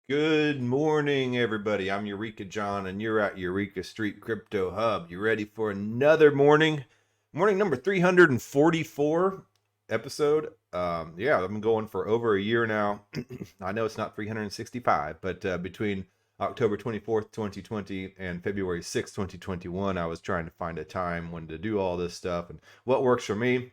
Good morning, everybody. I'm Eureka John, and you're at Eureka Street Crypto Hub. You ready for another morning? Morning number 344 episode. Yeah, I've been going for over a year now. I know it's not 365, but between October 24th, 2020 and February 6th, 2021, I was trying to find a time when to do all this stuff and what works for me,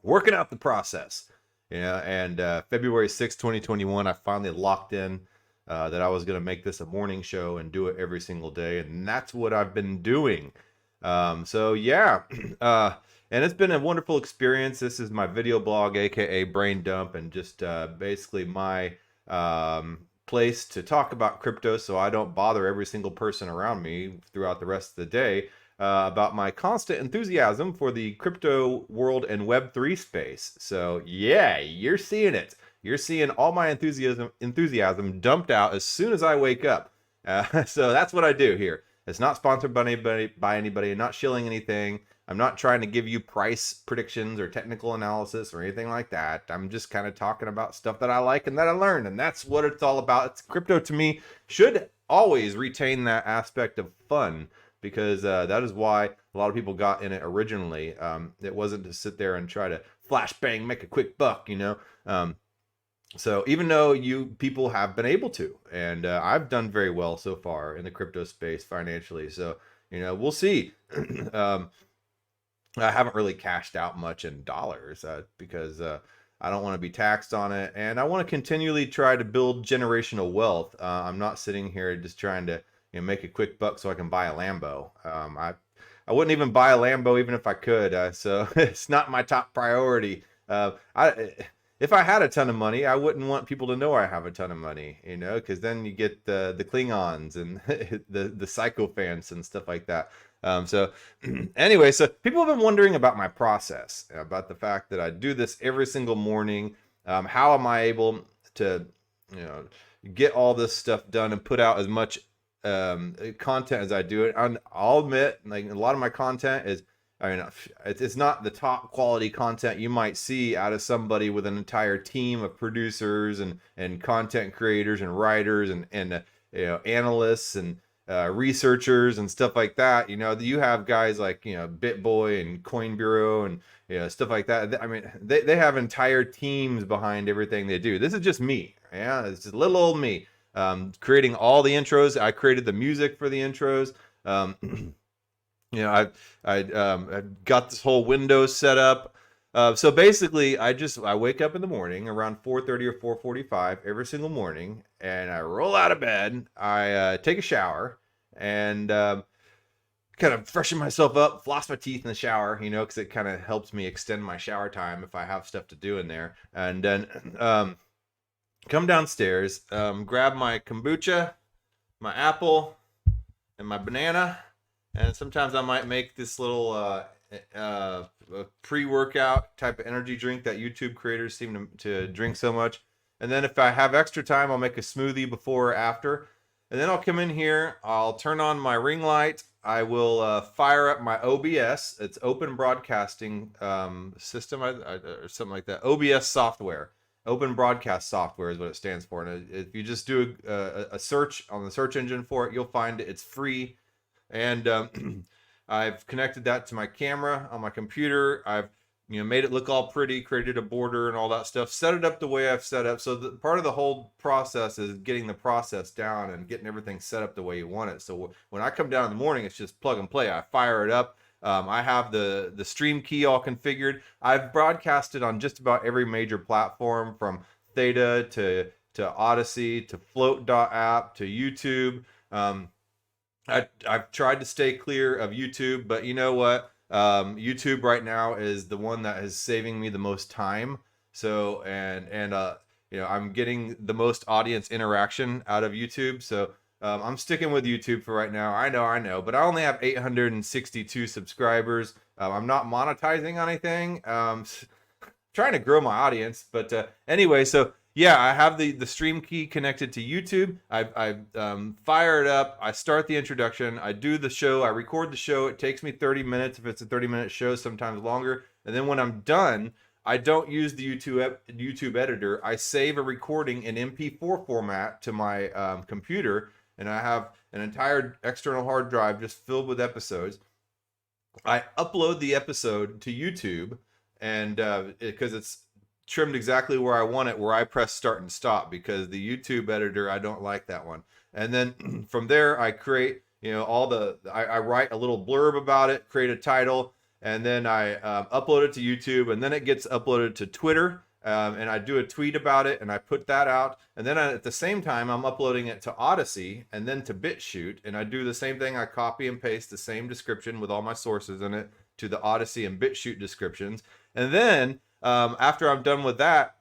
working out the process. And February 6th, 2021, I finally locked in that I was going to make this a morning show and do it every single day. And that's what I've been doing. So, yeah. And it's been a wonderful experience. This is my video blog, aka Brain Dump, and just basically my place to talk about crypto so I don't bother every single person around me throughout the rest of the day about my constant enthusiasm for the crypto world and Web3 space. So, yeah, you're seeing it. You're seeing all my enthusiasm dumped out as soon as I wake up. So that's what I do here. It's not sponsored by anybody. I'm not shilling anything. I'm not trying to give you price predictions or technical analysis or anything like that. I'm just kind of talking about stuff that I like and that I learned, and that's what it's all about. It's crypto to me should always retain that aspect of fun because that is why a lot of people got in it originally. It wasn't to sit there and try to flash bang, make a quick buck, you know. So even though you people have been able to, and I've done very well so far in the crypto space financially. So, we'll see. I haven't really cashed out much in dollars because I don't want to be taxed on it. And I want to continually try to build generational wealth. I'm not sitting here just trying to make a quick buck so I can buy a Lambo. I wouldn't even buy a Lambo even if I could. So it's not my top priority. If I had a ton of money, I wouldn't want people to know I have a ton of money, because then you get the Klingons and the psychophants and stuff like that. So anyway, so people have been wondering about my process, about the fact that I do this every single morning. How am I able to, get all this stuff done and put out as much content as I do it? I'll admit, like a lot of my content is, it's not the top quality content you might see out of somebody with an entire team of producers and content creators and writers and analysts and researchers and stuff like that. You have guys like BitBoy and Coin Bureau and stuff like that. I mean, they have entire teams behind everything they do. This is just me. Yeah, it's just little old me creating all the intros. I created the music for the intros. I've got this whole Windows set up. So basically, I wake up in the morning around 4:30 or 4:45 every single morning, and I roll out of bed. I take a shower and kind of freshen myself up, floss my teeth in the shower, because it kind of helps me extend my shower time if I have stuff to do in there. And then come downstairs, grab my kombucha, my apple, and my banana. And sometimes I might make this little pre-workout type of energy drink that YouTube creators seem to drink so much. And then if I have extra time, I'll make a smoothie before or after. And then I'll come in here, I'll turn on my ring light. I will fire up my OBS. It's Open Broadcasting System or something like that. OBS software. Open Broadcast Software is what it stands for. And if you just do a search on the search engine for it, you'll find it. It's free. And I've connected that to my camera on my computer. I've made it look all pretty, created a border and all that stuff, set it up the way I've set up. So part of the whole process is getting the process down and getting everything set up the way you want it. So when I come down in the morning, it's just plug and play. I fire it up. I have the stream key all configured. I've broadcasted on just about every major platform, from Theta to Odyssey to Float.app to YouTube. I've tried to stay clear of YouTube, but you know what? YouTube right now is the one that is saving me the most time. So, I'm getting the most audience interaction out of YouTube. So, I'm sticking with YouTube for right now. I know, but I only have 862 subscribers. I'm not monetizing anything. Trying to grow my audience, but anyway, so yeah, I have the stream key connected to YouTube. I fire it up. I start the introduction. I do the show. I record the show. It takes me 30 minutes if it's a 30-minute show, sometimes longer. And then when I'm done, I don't use the YouTube editor. I save a recording in MP4 format to my computer, and I have an entire external hard drive just filled with episodes. I upload the episode to YouTube, and because it's trimmed exactly where I want it, where I press start and stop, because the YouTube editor, I don't like that one. And then from there, I create, I write a little blurb about it, create a title, and then I upload it to YouTube, and then it gets uploaded to Twitter, and I do a tweet about it, and I put that out. And then at the same time, I'm uploading it to Odyssey and then to BitChute, and I do the same thing. I copy and paste the same description with all my sources in it to the Odyssey and BitChute descriptions. And then after I'm done with that,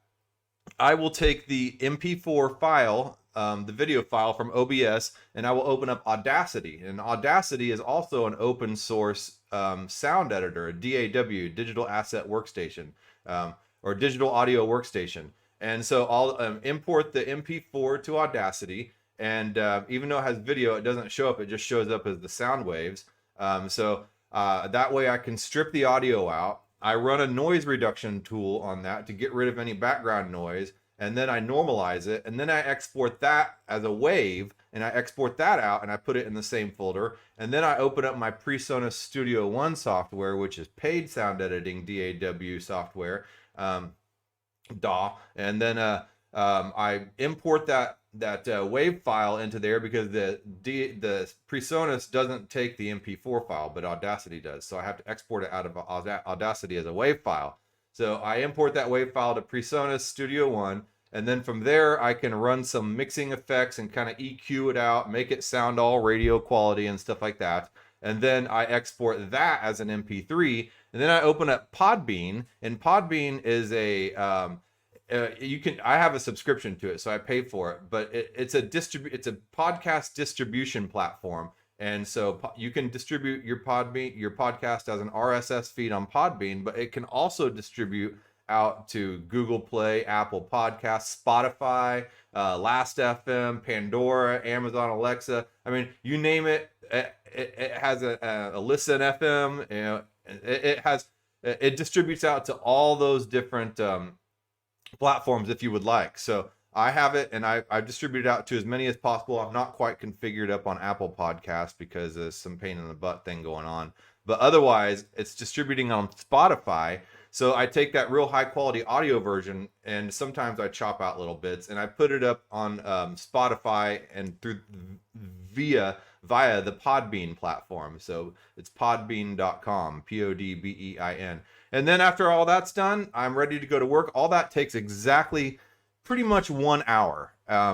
I will take the MP4 file, the video file from OBS, and I will open up Audacity. And Audacity is also an open source sound editor, a DAW, digital asset workstation, or digital audio workstation. And so I'll import the MP4 to Audacity, and even though it has video, it doesn't show up. It just shows up as the sound waves. So that way I can strip the audio out. I run a noise reduction tool on that to get rid of any background noise, and then I normalize it, and then I export that as a wave, and I export that out, and I put it in the same folder, and then I open up my PreSonus Studio One software, which is paid sound editing DAW software, DAW, and then I import that wave file into there, because the PreSonus doesn't take the MP4 file, but Audacity does. So I have to export it out of Audacity as a wave file. So I import that wave file to PreSonus Studio One, and then from there I can run some mixing effects and kind of EQ it out, make it sound all radio quality and stuff like that. And then I export that as an MP3, and then I open up Podbean, and Podbean is a I have a subscription to it, so I pay for it, but it's a podcast distribution platform. And so you can distribute your podcast as an RSS feed on Podbean, but it can also distribute out to Google Play, Apple Podcasts, Spotify, Last.fm, Pandora, Amazon Alexa. I mean, you name it. It has a Listen FM. It distributes out to all those different platforms if you would like. So I have it, and I distribute it out to as many as possible. I'm not quite configured up on Apple Podcasts because there's some pain in the butt thing going on. But otherwise, it's distributing on Spotify. So I take that real high quality audio version, and sometimes I chop out little bits, and I put it up on Spotify and via the Podbean platform. So it's podbean.com, Podbein. And then after all that's done, I'm ready to go to work. All that takes exactly pretty much 1 hour.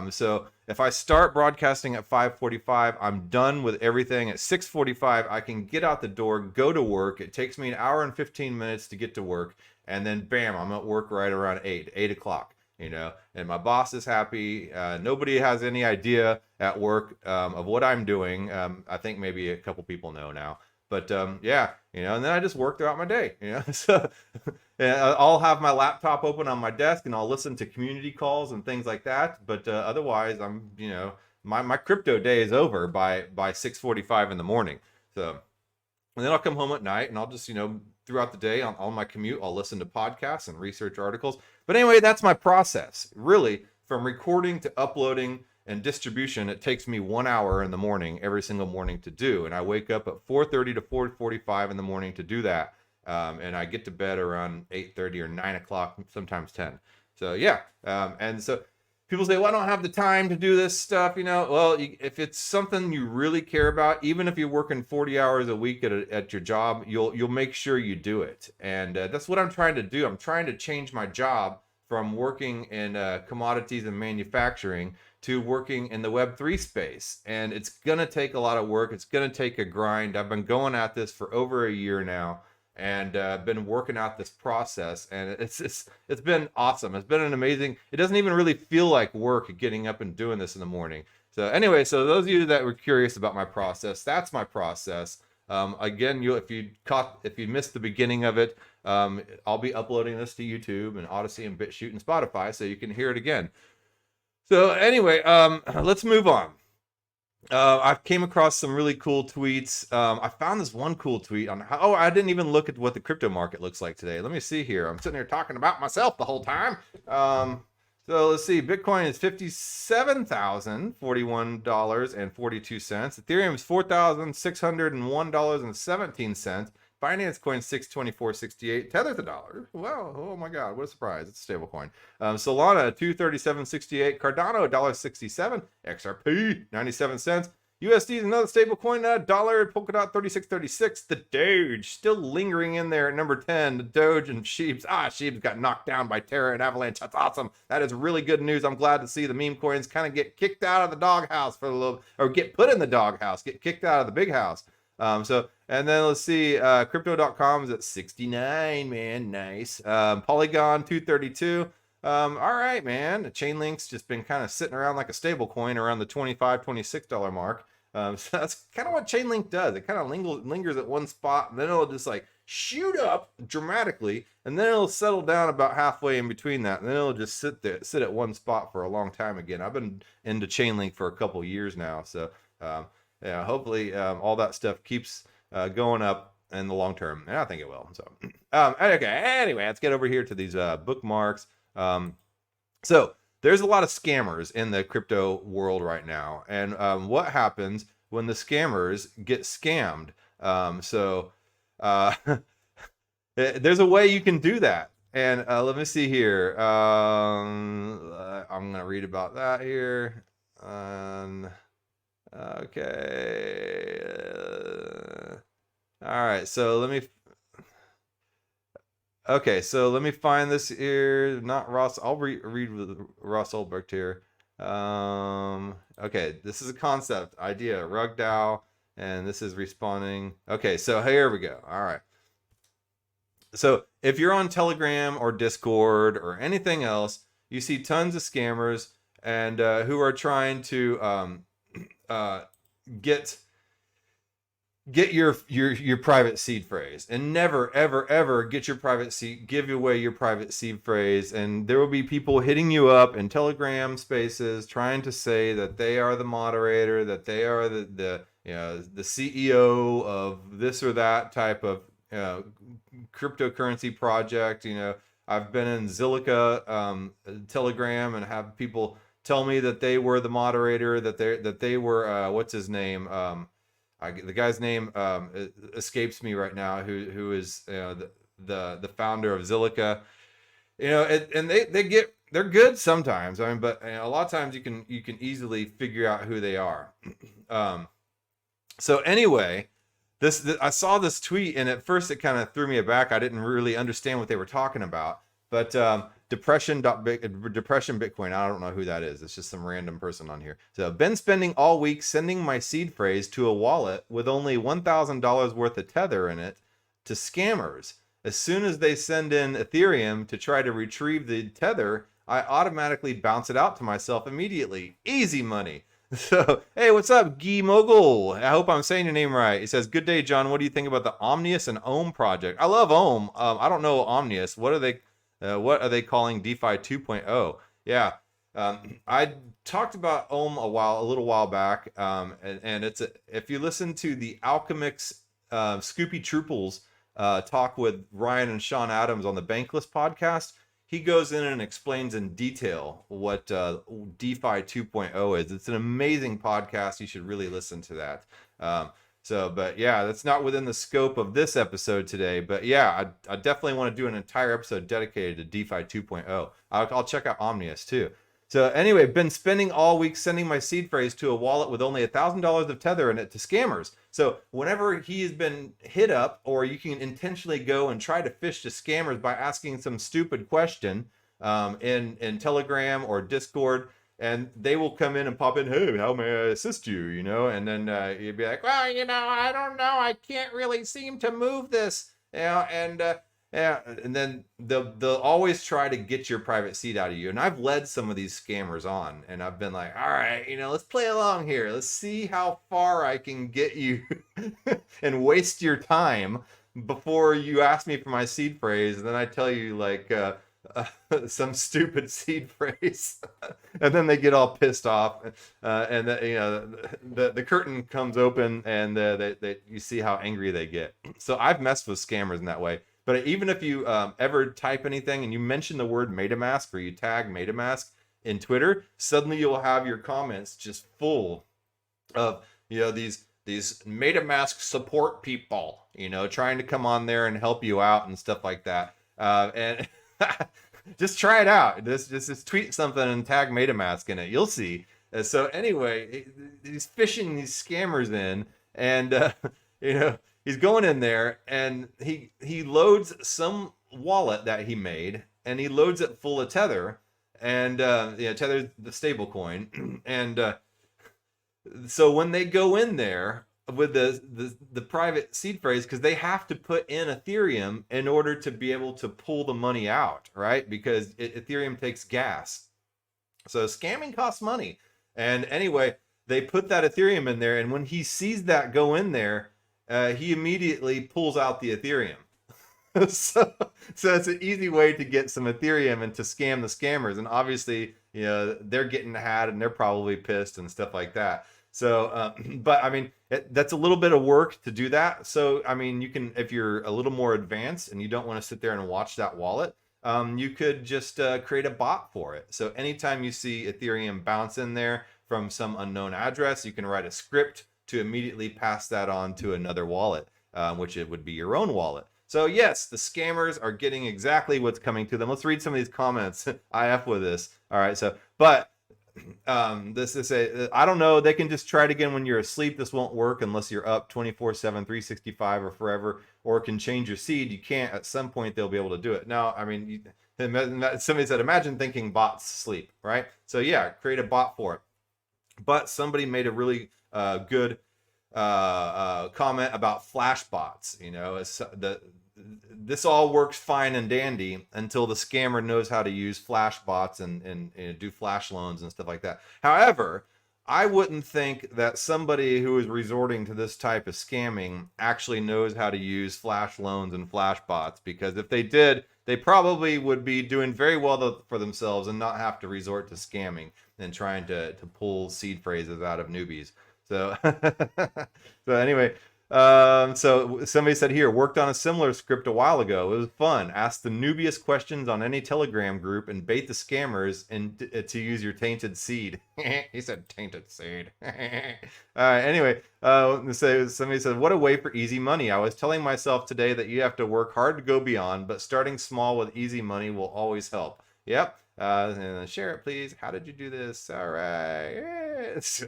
So if I start broadcasting at 5:45, I'm done with everything. At 6:45, I can get out the door, go to work. It takes me an hour and 15 minutes to get to work. And then bam, I'm at work right around 8 o'clock, and my boss is happy. Nobody has any idea at work of what I'm doing. I think maybe a couple people know now. But yeah, and then I just work throughout my day, So I'll have my laptop open on my desk, and I'll listen to community calls and things like that. But otherwise, I'm, my crypto day is over by 6:45 in the morning. So, and then I'll come home at night, and I'll just, throughout the day on my commute, I'll listen to podcasts and research articles. But anyway, that's my process. Really, from recording to uploading and distribution, it takes me 1 hour in the morning, every single morning to do. And I wake up at 4:30 to 4:45 in the morning to do that. And I get to bed around 8:30 or 9 o'clock, sometimes 10. So yeah. And so people say, well, I don't have the time to do this stuff. Well, if it's something you really care about, even if you're working 40 hours a week at your job, you'll make sure you do it. And that's what I'm trying to do. I'm trying to change my job from working in commodities and manufacturing to working in the Web3 space. And it's going to take a lot of work. It's going to take a grind. I've been going at this for over a year now, and been working out this process. And it's been awesome. It's been an amazing, it doesn't even really feel like work getting up and doing this in the morning. So anyway, so those of you that were curious about my process, that's my process. Again, if you missed the beginning of it, I'll be uploading this to YouTube and Odyssey and BitChute and Spotify, so you can hear it again. So anyway, let's move on. I came across some really cool tweets. I found this one cool tweet on how, oh, I didn't even look at what the crypto market looks like today. Let me see here. I'm sitting here talking about myself the whole time. So let's see. Bitcoin is $57,041.42. Ethereum is $4,601.17. Binance Coin 624.68. Tether's $1. Wow! Oh my God! What a surprise! It's a stable coin. Solana 237.68. Cardano $1.67. XRP 97 cents. USD is another stable coin, dollar. Polkadot 36.36. The Doge still lingering in there at number 10. The Doge and Sheeps. Sheeps got knocked down by Terra and Avalanche. That's awesome. That is really good news. I'm glad to see the meme coins kind of get kicked out of the doghouse for a little, or get put in the doghouse, get kicked out of the big house. And then let's see, crypto.com is at 69, man. Nice. Polygon 232. All right, man. The Chainlink's just been kind of sitting around like a stable coin around the $25, $26 mark. So that's kind of what Chainlink does. It kind of lingers at one spot, and then it'll just like shoot up dramatically, and then it'll settle down about halfway in between that, and then it'll just sit at one spot for a long time again. I've been into Chainlink for a couple years now, so yeah, hopefully all that stuff keeps going up in the long term, and I think it will. So okay, anyway, let's get over here to these bookmarks. So there's a lot of scammers in the crypto world right now, and what happens when the scammers get scammed? There's a way you can do that, and let me see here. I'm gonna read about that here. Okay. All right. So let me. Okay, so let me find this here. Not Ross. I'll read with Ross Ulbricht here. Okay, this is a concept idea. Rug DAO, and this is responding. Okay, so here we go. All right. So if you're on Telegram or Discord or anything else, you see tons of scammers and who are trying to get your private seed phrase, and never ever get your private seed, give away your private seed phrase. And there will be people hitting you up in Telegram spaces trying to say that they are the moderator, that they are the CEO of this or that type of cryptocurrency project. I've been in Zilliqa Telegram and have people tell me that they were the moderator, that they were what's his name, the guy's name escapes me right now, who is the founder of Zilliqa. And they're good sometimes. I mean, but a lot of times you can easily figure out who they are. So anyway, this I saw this tweet, and at first it kind of threw me aback. I didn't really understand what they were talking about. But Depression Bitcoin. I don't know who that is. It's just some random person on here. So, been spending all week sending my seed phrase to a wallet with only $1,000 worth of tether in it to scammers. As soon as they send in Ethereum to try to retrieve the tether, I automatically bounce it out to myself immediately. Easy money. So, hey, what's up, Guy Mogul? I hope I'm saying your name right. It says, "Good day, John. What do you think about the Omnius and Ohm project?" I love Ohm. I don't know Omnius. What are they calling DeFi 2.0? Yeah, I talked about Ohm a little while back, and if you listen to the Alchemix Scoopy Trooples talk with Ryan and Sean Adams on the Bankless podcast, he goes in and explains in detail what DeFi 2.0 is. It's an amazing podcast. You should really listen to that. But yeah, that's not within the scope of this episode today. But yeah, I definitely want to do an entire episode dedicated to DeFi 2.0. I'll check out Omnius too. So anyway, been spending all week sending my seed phrase to a wallet with only $1,000 of tether in it to scammers. So whenever he has been hit up, or you can intentionally go and try to fish to scammers by asking some stupid question in Telegram or Discord, and they will come in and pop in, "Hey, how may I assist you?" And then you'd be like, "Well, I don't know. I can't really seem to move this." And then they'll always try to get your private seed out of you. And I've led some of these scammers on, and I've been like, "All right, let's play along here. Let's see how far I can get you and waste your time before you ask me for my seed phrase." And then I tell you, like, some stupid seed phrase, and then they get all pissed off, and the curtain comes open, and you see how angry they get. So I've messed with scammers in that way. But even if you ever type anything and you mention the word MetaMask or you tag MetaMask in Twitter, suddenly you'll have your comments just full of these MetaMask support people, trying to come on there and help you out and stuff like that. And just try it out. Just tweet something and tag MetaMask in it. You'll see. So anyway, he's fishing these scammers in, and he's going in there, and he loads some wallet that he made, and he loads it full of Tether, and Tether's the stable coin, and so when they go in there with the private seed phrase, because they have to put in Ethereum in order to be able to pull the money out, right? Because Ethereum takes gas. So scamming costs money. And anyway, they put that Ethereum in there, and when he sees that go in there, he immediately pulls out the Ethereum. so it's an easy way to get some Ethereum and to scam the scammers. And obviously, they're getting had, and they're probably pissed and stuff like that. So, but I mean, that's a little bit of work to do that. So, I mean, you can, if you're a little more advanced and you don't want to sit there and watch that wallet, you could just create a bot for it. So anytime you see Ethereum bounce in there from some unknown address, you can write a script to immediately pass that on to another wallet, which it would be your own wallet. So yes, the scammers are getting exactly what's coming to them. Let's read some of these comments. IF with this. All right. So, but this is I don't know. They can just try it again when you're asleep. This won't work unless you're up 24/7, 365 or forever, or can change your seed. You can't. At some point, they'll be able to do it. Now, I mean, somebody said, imagine thinking bots sleep, right? So yeah, create a bot for it. But somebody made a really good comment about Flashbots. This all works fine and dandy until the scammer knows how to use Flashbots and do flash loans and stuff like that. However, I wouldn't think that somebody who is resorting to this type of scamming actually knows how to use flash loans and Flashbots, because if they did, they probably would be doing very well for themselves and not have to resort to scamming and trying to pull seed phrases out of newbies. So, so anyway, so somebody said here, worked on a similar script a while ago. It was fun. Ask the newbiest questions on any Telegram group and bait the scammers to use your tainted seed. He said tainted seed. Anyway, somebody said, what a way for easy money. I was telling myself today that you have to work hard to go beyond, but starting small with easy money will always help. Yep. And share it, please. How did you do this? All right.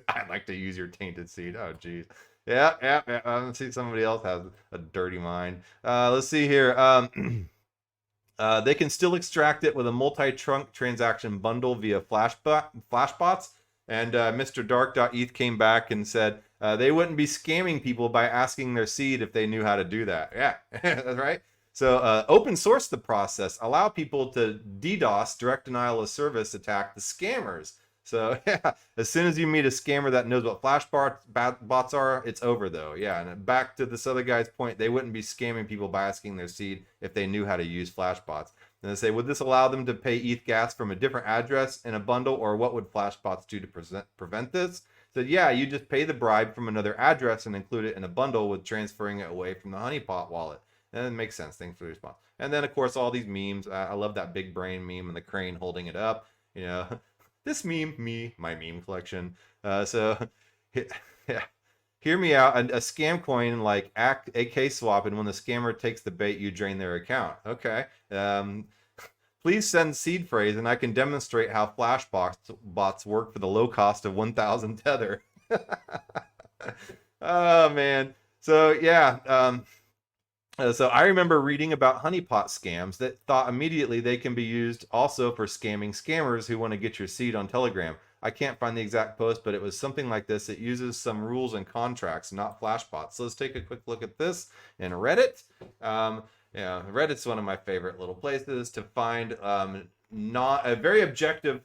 I'd like to use your tainted seed. Oh, geez. Yeah. I see somebody else has a dirty mind. Let's see here. They can still extract it with a multi-trunk transaction bundle via Flashbots. And Mr. Dark.eth came back and said they wouldn't be scamming people by asking their seed if they knew how to do that. Yeah, that's right. So open source the process. Allow people to DDoS, direct denial of service, attack the scammers. So yeah, as soon as you meet a scammer that knows what Flashbots are, it's over though. Yeah, and back to this other guy's point, they wouldn't be scamming people by asking their seed if they knew how to use Flashbots. And they say, would this allow them to pay ETH gas from a different address in a bundle, or what would Flashbots do to prevent this? So yeah, you just pay the bribe from another address and include it in a bundle with transferring it away from the Honeypot wallet. And it makes sense. Thanks for the response. And then, of course, all these memes. I love that big brain meme and the crane holding it up. This meme, my meme collection. So, yeah, hear me out. A scam coin like AK swap, and when the scammer takes the bait, you drain their account. Okay. Please send seed phrase, and I can demonstrate how Flashbots work for the low cost of 1,000 Tether. Oh, man. So, yeah. So I remember reading about honeypot scams that thought immediately they can be used also for scamming scammers who want to get your seed on Telegram. I can't find the exact post, but it was something like this. It uses some rules and contracts, not Flashbots. So let's take a quick look at this in Reddit. Yeah, Reddit's one of my favorite little places to find not a very objective,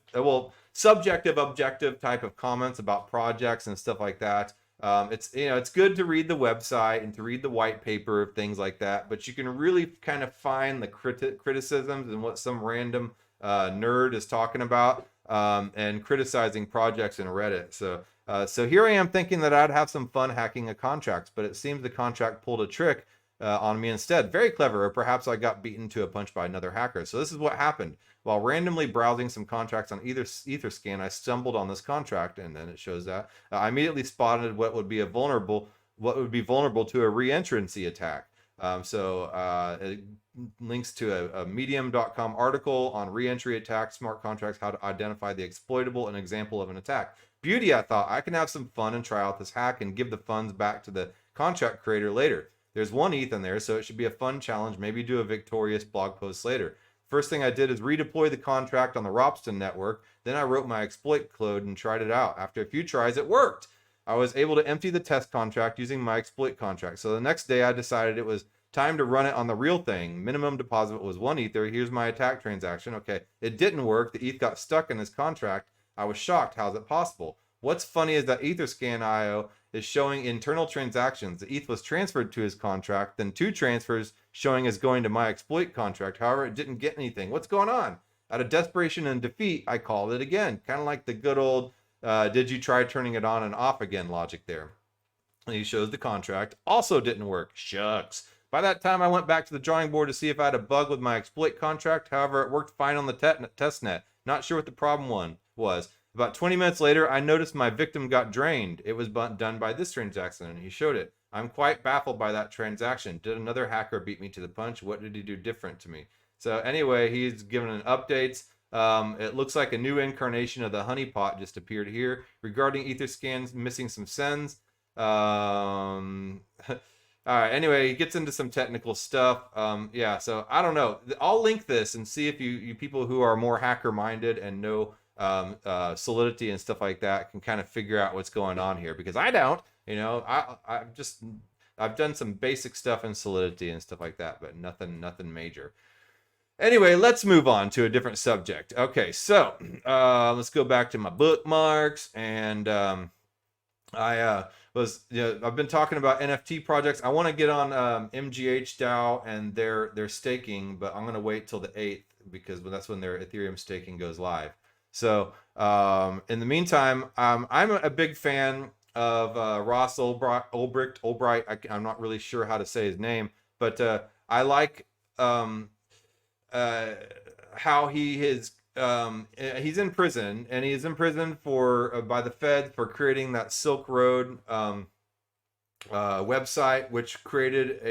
subjective, objective type of comments about projects and stuff like that. It's it's good to read the website and to read the white paper of things like that, but you can really kind of find the criticisms and what some random nerd is talking about, and criticizing projects in Reddit. So here I am thinking that I'd have some fun hacking a contract, but it seems the contract pulled a trick on me instead. Very clever, or perhaps I got beaten to a punch by another hacker. So this is what happened. While randomly browsing some contracts on Etherscan, I stumbled on this contract, and then it shows that I immediately spotted what would be vulnerable to a reentrancy attack. It links to a medium.com article on reentry attacks, smart contracts, how to identify the exploitable, an example of an attack. Beauty, I thought. I can have some fun and try out this hack and give the funds back to the contract creator later. There's 1 ETH in there, so it should be a fun challenge. Maybe do a victorious blog post later. First thing I did is redeploy the contract on the Ropsten network. Then I wrote my exploit code and tried it out. After a few tries, it worked. I was able to empty the test contract using my exploit contract. So the next day I decided it was time to run it on the real thing. Minimum deposit was 1 Ether. Here's my attack transaction. Okay, it didn't work. The ETH got stuck in his contract. I was shocked. How's it possible? What's funny is that Etherscan IO is showing internal transactions. The ETH was transferred to his contract, then 2 transfers showing as going to my exploit contract. However, it didn't get anything. What's going on? Out of desperation and defeat, I called it again. Kind of like the good old, did you try turning it on and off again logic there. And he shows the contract. Also didn't work. Shucks. By that time, I went back to the drawing board to see if I had a bug with my exploit contract. However, it worked fine on the test net. Not sure what the problem was. About 20 minutes later, I noticed my victim got drained. It was done by this transaction, and he showed it. I'm quite baffled by that transaction. Did another hacker beat me to the punch? What did he do different to me? So anyway, he's given an updates. It looks like a new incarnation of the honeypot just appeared here. Regarding Etherscan's missing some sends. All right, anyway, he gets into some technical stuff. Yeah, so I don't know. I'll link this and see if you people who are more hacker-minded and know Solidity and stuff like that can kind of figure out what's going on here, because I don't. I've done some basic stuff in Solidity and stuff like that, but nothing major. Anyway, let's move on to a different subject. Okay, so let's go back to my bookmarks, and I've been talking about NFT projects. I want to get on MGH DAO and their staking, but I'm going to wait till the 8th because that's when their Ethereum staking goes live. So in the meantime, I'm a big fan of Ross Ulbricht. I'm not really sure how to say his name, but I like how he's in prison, and he's in prison for by the Fed for creating that Silk Road website, which created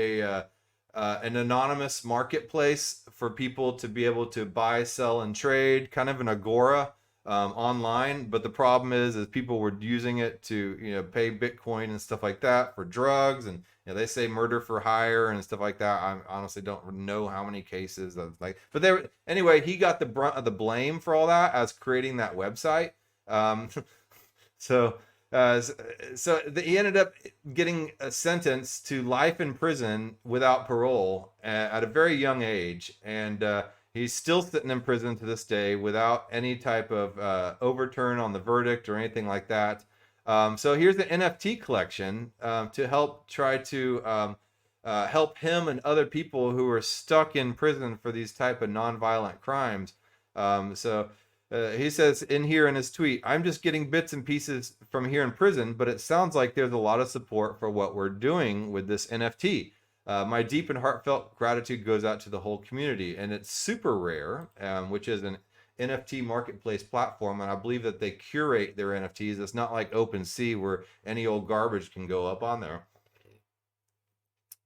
an anonymous marketplace for people to be able to buy, sell, and trade, kind of an agora online. But the problem is people were using it to pay Bitcoin and stuff like that for drugs, and they say murder for hire and stuff like that. I honestly don't know how many cases of but anyway, he got the brunt of the blame for all that as creating that website. So he ended up getting a sentence to life in prison without parole at a very young age, and he's still sitting in prison to this day without any type of overturn on the verdict or anything like that. So here's the NFT collection to help try to help him and other people who are stuck in prison for these type of nonviolent crimes. He says in here in his tweet, I'm just getting bits and pieces from here in prison, but it sounds like there's a lot of support for what we're doing with this NFT. My deep and heartfelt gratitude goes out to the whole community. And it's Superare, which is an NFT marketplace platform, and I believe that they curate their NFTs. It's not like OpenSea where any old garbage can go up on there.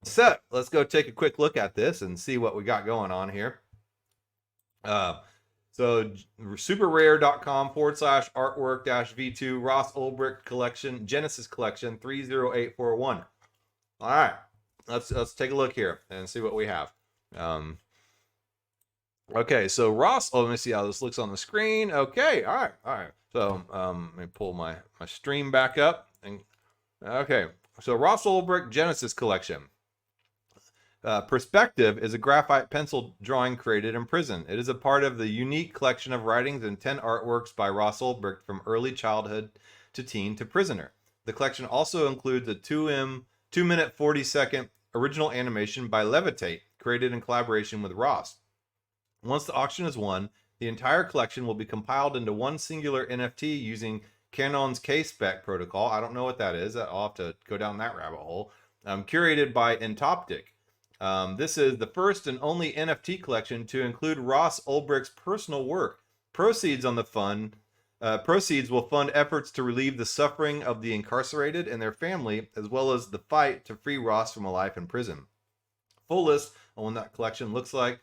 So let's go take a quick look at this and see what we got going on here. So superrare.com/artwork-v2 Ross Ulbricht Collection Genesis Collection 30841. All right, let's take a look here and see what we have. Okay, so Ross, let me see how this looks on the screen. Okay, all right. So let me pull my stream back up. Okay, so Ross Ulbricht Genesis Collection. Perspective is a graphite pencil drawing created in prison. It is a part of the unique collection of writings and 10 artworks by Ross Ulbricht from early childhood to teen to prisoner. The collection also includes a 2-minute 40-second original animation by Levitate, created in collaboration with Ross. Once the auction is won, the entire collection will be compiled into one singular NFT using Canon's K-Spec protocol. I don't know what that is. I'll have to go down that rabbit hole. Curated by Entoptic. This is the first and only NFT collection to include Ross Ulbricht's personal work. Proceeds will fund efforts to relieve the suffering of the incarcerated and their family, as well as the fight to free Ross from a life in prison. Full list on what that collection looks like.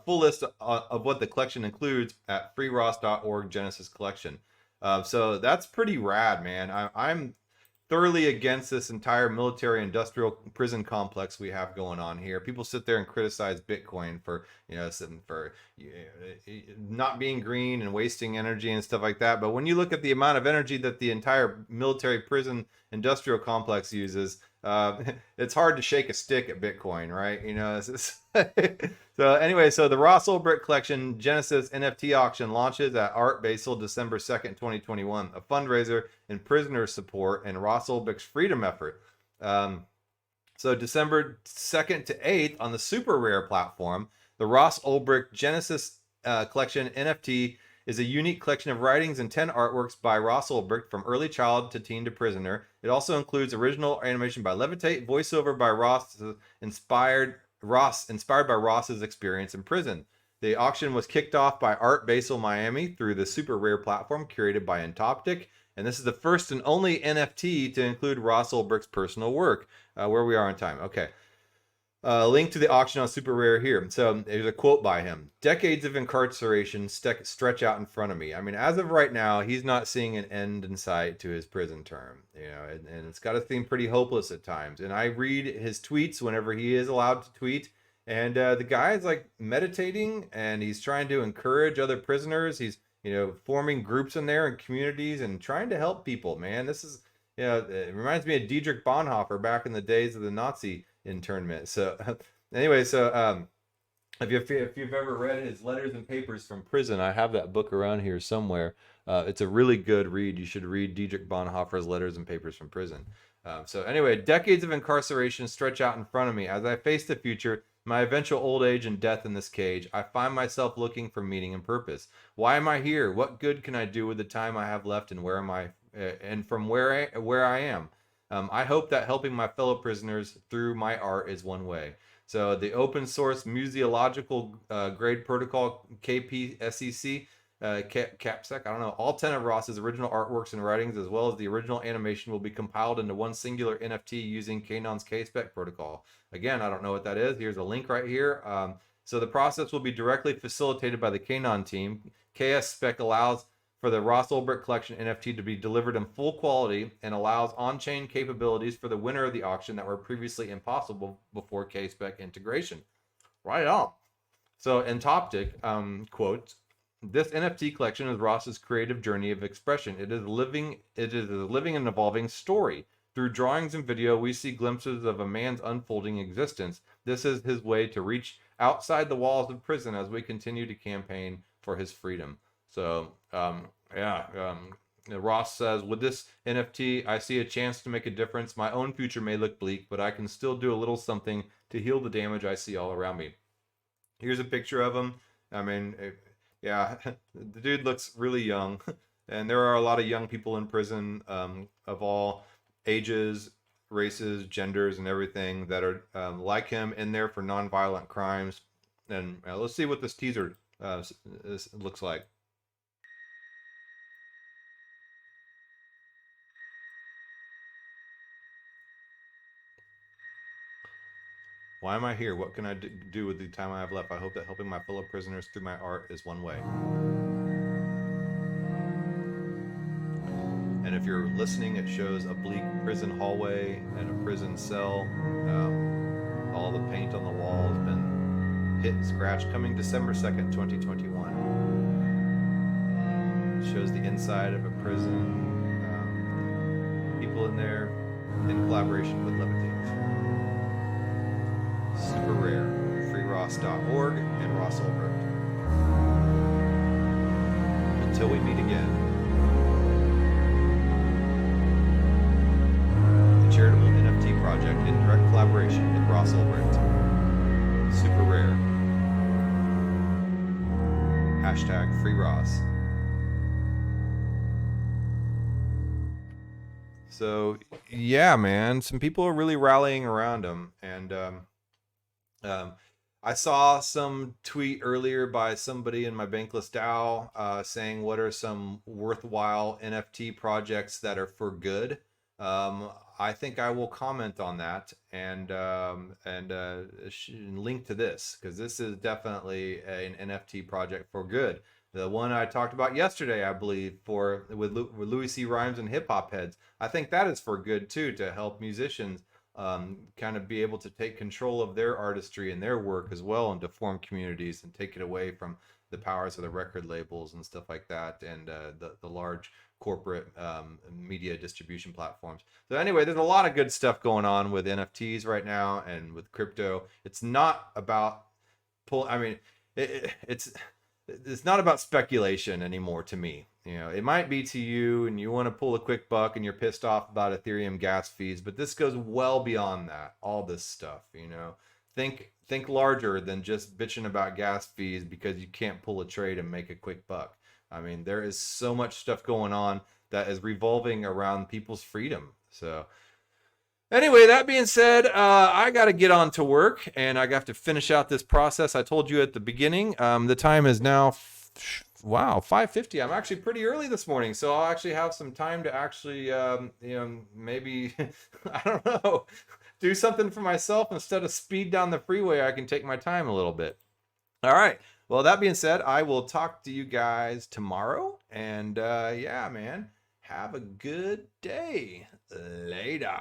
Full list of what the collection includes at freeross.org Genesis Collection. So that's pretty rad, man. I'm thoroughly against this entire military industrial prison complex we have going on here. People sit there and criticize Bitcoin for, not being green and wasting energy and stuff like that. But when you look at the amount of energy that the entire military prison industrial complex uses, it's hard to shake a stick at Bitcoin, right? So anyway, so the Ross Ulbricht Collection Genesis NFT auction launches at Art Basel December 2nd, 2021, a fundraiser in prisoner support and Ross Ulbricht's freedom effort. So December 2nd to 8th on the Superare platform, the Ross Ulbricht Genesis Collection NFT is a unique collection of writings and 10 artworks by Ross Ulbricht from early child to teen to prisoner. It also includes original animation by Levitate, voiceover by Ross, inspired by Ross's experience in prison. The auction was kicked off by Art Basel Miami through the Superare platform curated by Entoptic, and this is the first and only NFT to include Ross Ulbricht's personal work. Where we are on time. Okay. Link to the auction on Superare here. So there's a quote by him. Decades of incarceration stretch out in front of me. I mean, as of right now, he's not seeing an end in sight to his prison term, and it's got to seem pretty hopeless at times. And I read his tweets whenever he is allowed to tweet. And the guy is like meditating, and he's trying to encourage other prisoners. He's, forming groups in there and communities and trying to help people, man. This is, it reminds me of Dietrich Bonhoeffer back in the days of the Nazi internment. So anyway, so if you've ever read his Letters and Papers from Prison, I have that book around here somewhere. It's a really good read. You should read Dietrich Bonhoeffer's Letters and Papers from Prison. So anyway, decades of incarceration stretch out in front of me. As I face the future, my eventual old age and death in this cage, I find myself looking for meaning and purpose. Why am I here? What good can I do with the time I have left, and where am I? And from where I am? I hope that helping my fellow prisoners through my art is one way. So the open source museological grade protocol KPSEC, CAPSEC, I don't know, all 10 of Ross's original artworks and writings, as well as the original animation, will be compiled into one singular NFT using Canon's K-Spec protocol. Again, I don't know what that is. Here's a link right here. So the process will be directly facilitated by the Canon team. KS-Spec allows for the Ross Ulbricht Collection NFT to be delivered in full quality and allows on-chain capabilities for the winner of the auction that were previously impossible before K-Spec integration. Right on. So Entoptic quotes, "This NFT collection is Ross's creative journey of expression. It is a living and evolving story. Through drawings and video, we see glimpses of a man's unfolding existence. This is his way to reach outside the walls of prison as we continue to campaign for his freedom." So, Ross says, "With this NFT, I see a chance to make a difference. My own future may look bleak, but I can still do a little something to heal the damage I see all around me." Here's a picture of him. I mean, the dude looks really young. And there are a lot of young people in prison of all ages, races, genders, and everything that are like him in there for nonviolent crimes. And let's see what this teaser looks like. Why am I here? What can I do with the time I have left? I hope that helping my fellow prisoners through my art is one way. And if you're listening, it shows a bleak prison hallway and a prison cell. All the paint on the wall has been hit and scratched. Coming December 2nd, 2021. It shows the inside of a prison. People in there in collaboration with Levitate. Superare, freeross.org, and Ross Ulbricht. Until we meet again. Ross Ulbricht. Super rare. Hashtag free Ross. So yeah, man, some people are really rallying around him, and um, I saw some tweet earlier by somebody in my Bankless DAO saying what are some worthwhile NFT projects that are for good. I think I will comment on that and link to this, because this is definitely an NFT project for good. The one I talked about yesterday, I believe, with Louis C. Rhymes and Hip Hop Heads, I think that is for good too, to help musicians kind of be able to take control of their artistry and their work as well, and to form communities and take it away from the powers of the record labels and stuff like that, and the large corporate media distribution platforms. So anyway, there's a lot of good stuff going on with NFTs right now and with crypto. It's not about it's not about speculation anymore to me. You know, it might be to you, and you want to pull a quick buck and you're pissed off about Ethereum gas fees, but this goes well beyond that. All this stuff, you know, think larger than just bitching about gas fees because you can't pull a trade and make a quick buck. I mean, there is so much stuff going on that is revolving around people's freedom. So anyway, that being said, I got to get on to work, and I have to finish out this process. I told you at the beginning, the time is now, 5:50. I'm actually pretty early this morning, so I'll actually have some time to actually, maybe, I don't know, do something for myself. Instead of speed down the freeway, I can take my time a little bit. All right. Well, that being said, I will talk to you guys tomorrow, and yeah, man, have a good day. Later.